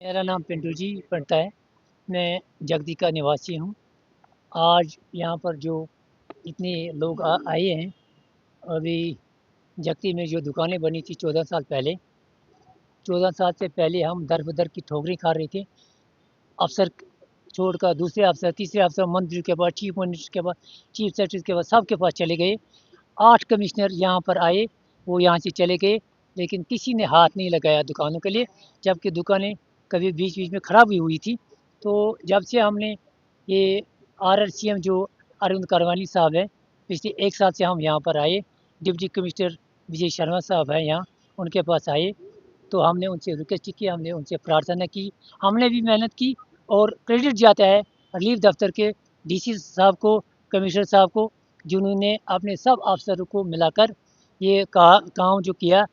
मेरा नाम पिंटू जी पड़ता है। मैं जगती का निवासी हूँ। आज यहाँ पर जो इतने लोग आए हैं, अभी जगती में जो दुकानें बनी थी 14 साल पहले, 14 साल से पहले हम दर बदर की ठोकरें खा रहे थे। अफसर छोड़कर दूसरे अफसर, तीसरे अफसर, मंत्री के पास, चीफ मिनिस्टर के पास, चीफ सेक्रेटरी के पास, सबके पास चले गए। 8 कमिश्नर यहाँ पर आए, वो यहाँ से चले गए, लेकिन किसी ने हाथ नहीं लगाया दुकानों के लिए, जबकि दुकानें कभी बीच बीच में खराब भी हुई थी। तो जब से हमने ये RRCM जो अरविंद करवानी साहब है, पिछले 1 साल से हम यहाँ पर आए, डिप्टी कमिश्नर विजय शर्मा साहब हैं यहाँ, उनके पास आए, तो हमने उनसे रिक्वेस्ट की, हमने उनसे प्रार्थना की, हमने भी मेहनत की। और क्रेडिट जाता है रिलीफ दफ्तर के DC साहब को, कमिश्नर साहब को, जिन्होंने अपने सब अफसरों को मिलाकर ये काम जो किया,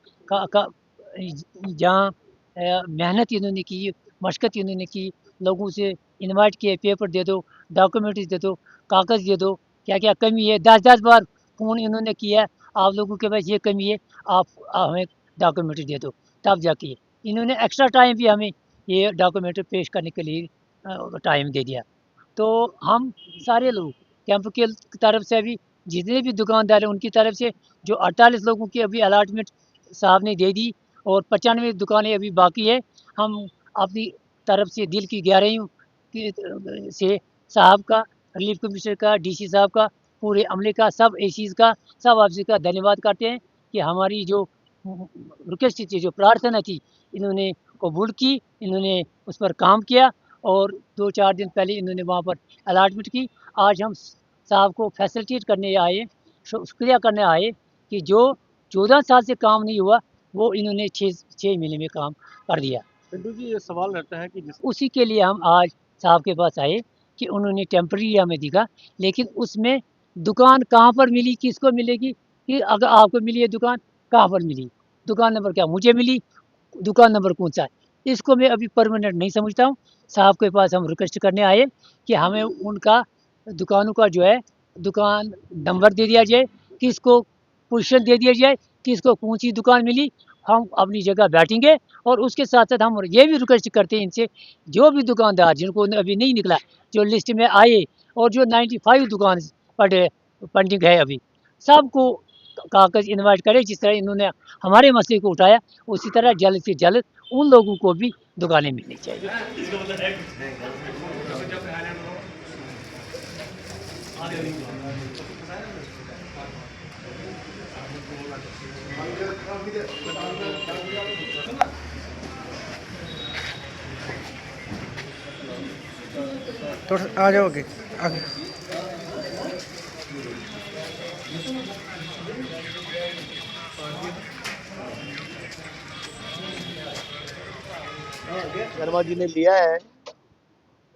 जहाँ मेहनत इन्होंने की, मशक्क़त इन्होंने की, लोगों से इनवाइट किए, पेपर दे दो, डॉक्यूमेंट्रीज दे दो, कागज़ दे दो, क्या क्या कमी है, 10 10 बार फ़ोन इन्होंने किया, आप लोगों के पास ये कमी है, आप हमें डॉक्यूमेंट्री दे दो, तब जाके इन्होंने एक्स्ट्रा टाइम भी हमें ये डॉक्यूमेंट्री पेश करने के लिए टाइम दे दिया। तो हम सारे लोग कैंप की तरफ से अभी जितने भी दुकानदार हैं उनकी तरफ से जो 48 लोगों की अभी अलॉटमेंट साहब ने दे दी, और 95 दुकानें अभी बाकी है। हम अपनी तरफ से दिल की गहराइयों से साहब का, रिलीफ कमिश्नर का, DC साहब का, पूरे अमले का, सब ACs का, सब ऑफिसर का धन्यवाद करते हैं कि हमारी जो रिक्वेस्ट थी, जो प्रार्थना थी, इन्होंने कबूल की, इन्होंने उस पर काम किया, और 2 4 दिन पहले इन्होंने वहाँ पर अलॉटमेंट की। आज हम साहब को फैसिलिटेट करने आए, शुक्रिया करने आए कि जो 14 साल से काम नहीं हुआ, वो इन्होंने 6 महीने में काम कर दिया। पिंटू जी, ये सवाल रहता है कि उसी के लिए हम आज साहब के पास आए कि उन्होंने टेम्पररी हमें दिखा, लेकिन उसमें दुकान कहाँ पर मिली, किसको मिलेगी, कि अगर आपको मिली है दुकान, कहाँ पर मिली, दुकान नंबर क्या मुझे मिली, दुकान नंबर कौन-सा है, इसको मैं अभी परमानेंट नहीं समझता हूँ। साहब के पास हम रिक्वेस्ट करने आए कि हमें उनका दुकानों का जो है, दुकान नंबर दे दिया जाए, किसको पोजीशन दे दिया जाए, किसको कौन-सी दुकान मिली, हम अपनी जगह बैठेंगे। और उसके साथ-साथ हम ये भी रिक्वेस्ट करते हैं इनसे, जो भी दुकानदार जिनको अभी नहीं निकला, जो लिस्ट में आए, और जो 95 दुकान पड़े पेंडिंग है अभी, सबको कागज़ इनवाइट करें, जिस तरह इन्होंने हमारे मसले को उठाया, उसी तरह जल्द से जल्द उन लोगों को भी दुकानें मिलनी चाहिए। थोड़ा आ जाओ आगे आगे। शर्मा जी ने लिया है।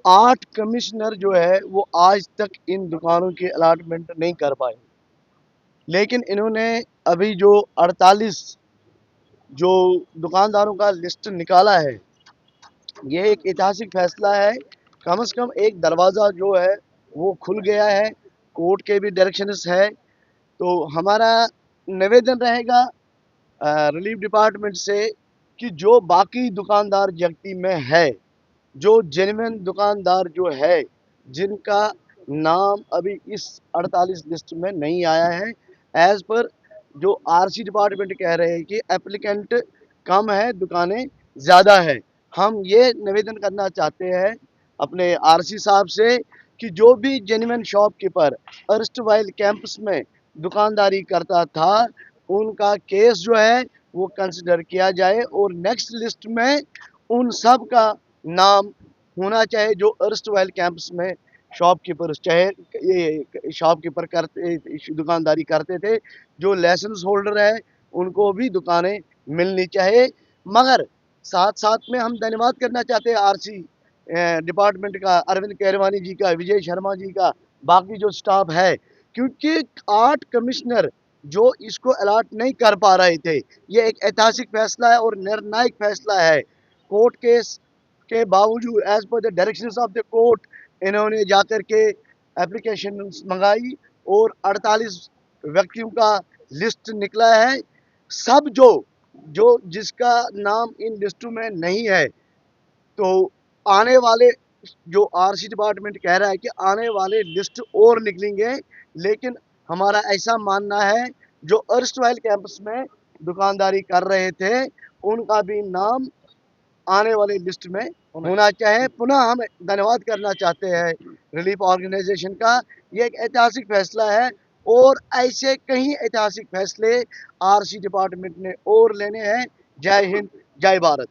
8 कमिश्नर जो है वो आज तक इन दुकानों की अलाटमेंट नहीं कर पाए, लेकिन इन्होंने अभी जो 48 जो दुकानदारों का लिस्ट निकाला है, ये एक ऐतिहासिक फैसला है। कम से कम एक दरवाज़ा जो है वो खुल गया है, कोर्ट के भी डायरेक्शंस है। तो हमारा निवेदन रहेगा रिलीफ डिपार्टमेंट से कि जो बाकी दुकानदार जगती में है, जो जेन्युइन दुकानदार जो है, जिनका नाम अभी इस 48 लिस्ट में नहीं आया है, एज पर जो RC डिपार्टमेंट कह रहे हैं कि एप्लीकेंट कम है, दुकानें ज़्यादा है। हम ये निवेदन करना चाहते हैं अपने RC साहब से कि जो भी जेन्युइन शॉपकीपर अर्स्टवाइल कैंपस में दुकानदारी करता था, उनका केस जो है वो कंसिडर किया जाए, और नेक्स्ट लिस्ट में उन सब का नाम होना चाहिए जो अर्स्टवाइल कैंपस में शॉपकीपर, चाहे ये शॉपकीपर करते, दुकानदारी करते थे, जो लाइसेंस होल्डर है उनको भी दुकानें मिलनी चाहिए। मगर साथ साथ में हम धन्यवाद करना चाहते हैं RC डिपार्टमेंट का, अरविंद केरवानी जी का, विजय शर्मा जी का, बाकी जो स्टाफ है, क्योंकि 8 कमिश्नर जो इसको अलॉट नहीं कर पा रहे थे, ये एक ऐतिहासिक फैसला है और निर्णायक फैसला है। कोर्ट केस के बावजूद as per the directions of the court इन्होंने जाकर के एप्लीकेशन मंगाई, और 48 व्यक्तियों का लिस्ट निकला है। सब जो जो जिसका नाम इन लिस्टों में नहीं है, तो आने वाले जो आरसी डिपार्टमेंट कह रहा है कि आने वाले लिस्ट और निकलेंगे, लेकिन हमारा ऐसा मानना है जो अर्स्टवाइल कैंपस में दुकानदारी कर रहे थे उनका भी नाम आने वाली लिस्ट में होना चाहिए। पुनः हम धन्यवाद करना चाहते हैं रिलीफ ऑर्गेनाइजेशन का। ये एक ऐतिहासिक फैसला है और ऐसे कई ऐतिहासिक फैसले आरसी डिपार्टमेंट ने और लेने हैं। जय हिंद, जय भारत।